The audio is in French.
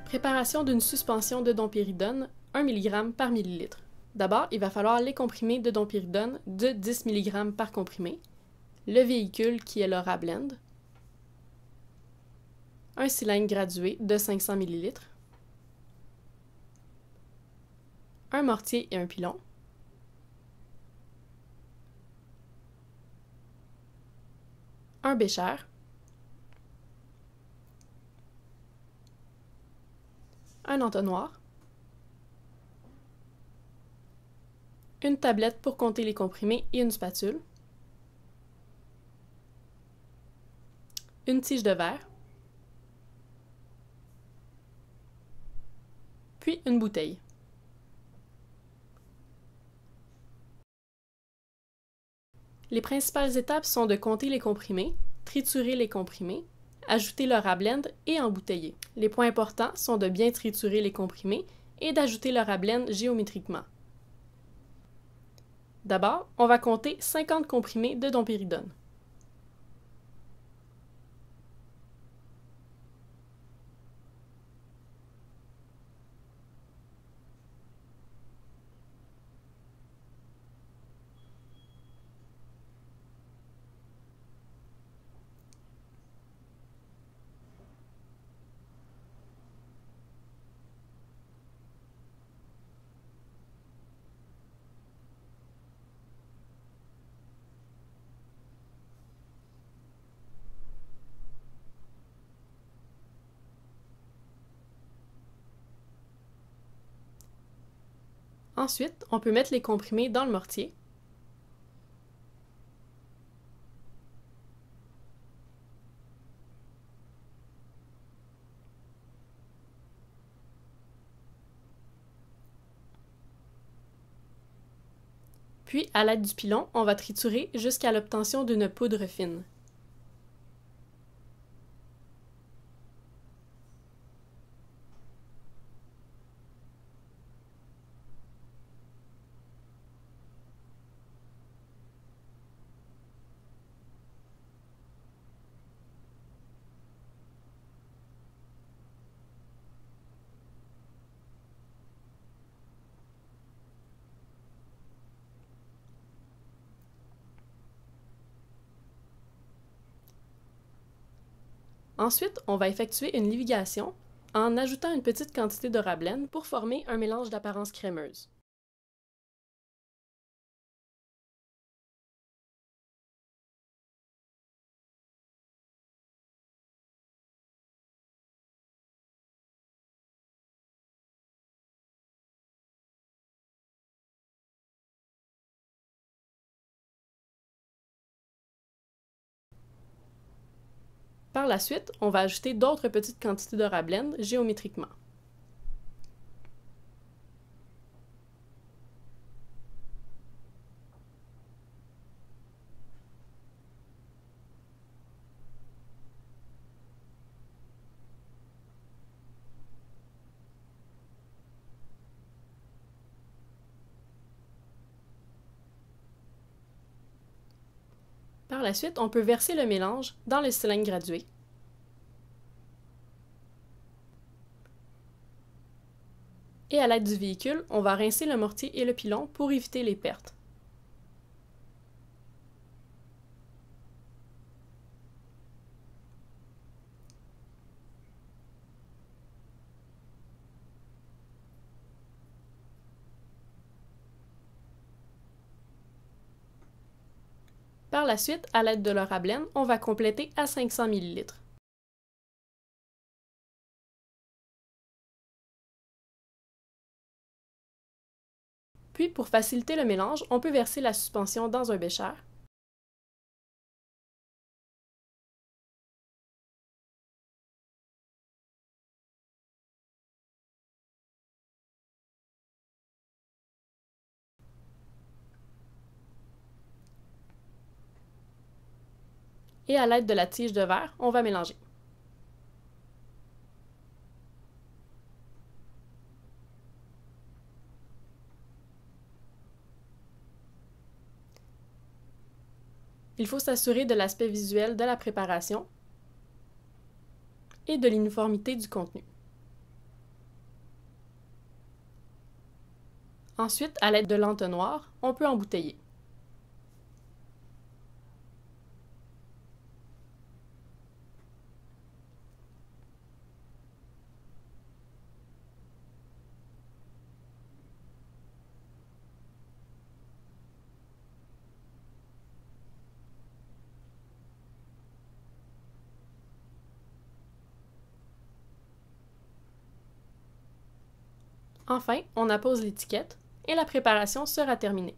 Préparation d'une suspension de dompéridone, 1 mg par millilitre. D'abord, il va falloir les comprimés de dompéridone de 10 mg par comprimé, le véhicule qui est le Rablend, un cylindre gradué de 500 ml, un mortier et un pilon, un bécher, un entonnoir, une tablette pour compter les comprimés et une spatule, une tige de verre, puis une bouteille. Les principales étapes sont de compter les comprimés, triturer les comprimés, ajouter le Rablend et embouteiller. Les points importants sont de bien triturer les comprimés et d'ajouter le Rablend géométriquement. D'abord, on va compter 50 comprimés de dompéridone. Ensuite, on peut mettre les comprimés dans le mortier. Puis, à l'aide du pilon, on va triturer jusqu'à l'obtention d'une poudre fine. Ensuite, on va effectuer une livigation en ajoutant une petite quantité de Rablend pour former un mélange d'apparence crémeuse. Par la suite, on va ajouter d'autres petites quantités de Rablend géométriquement. Par la suite, on peut verser le mélange dans le cylindre gradué. Et à l'aide du véhicule, on va rincer le mortier et le pilon pour éviter les pertes. Par la suite, à l'aide de leur Rablend, on va compléter à 500 ml. Puis, pour faciliter le mélange, on peut verser la suspension dans un bécher. Et à l'aide de la tige de verre, on va mélanger. Il faut s'assurer de l'aspect visuel de la préparation et de l'uniformité du contenu. Ensuite, à l'aide de l'entonnoir, on peut embouteiller. Enfin, on appose l'étiquette et la préparation sera terminée.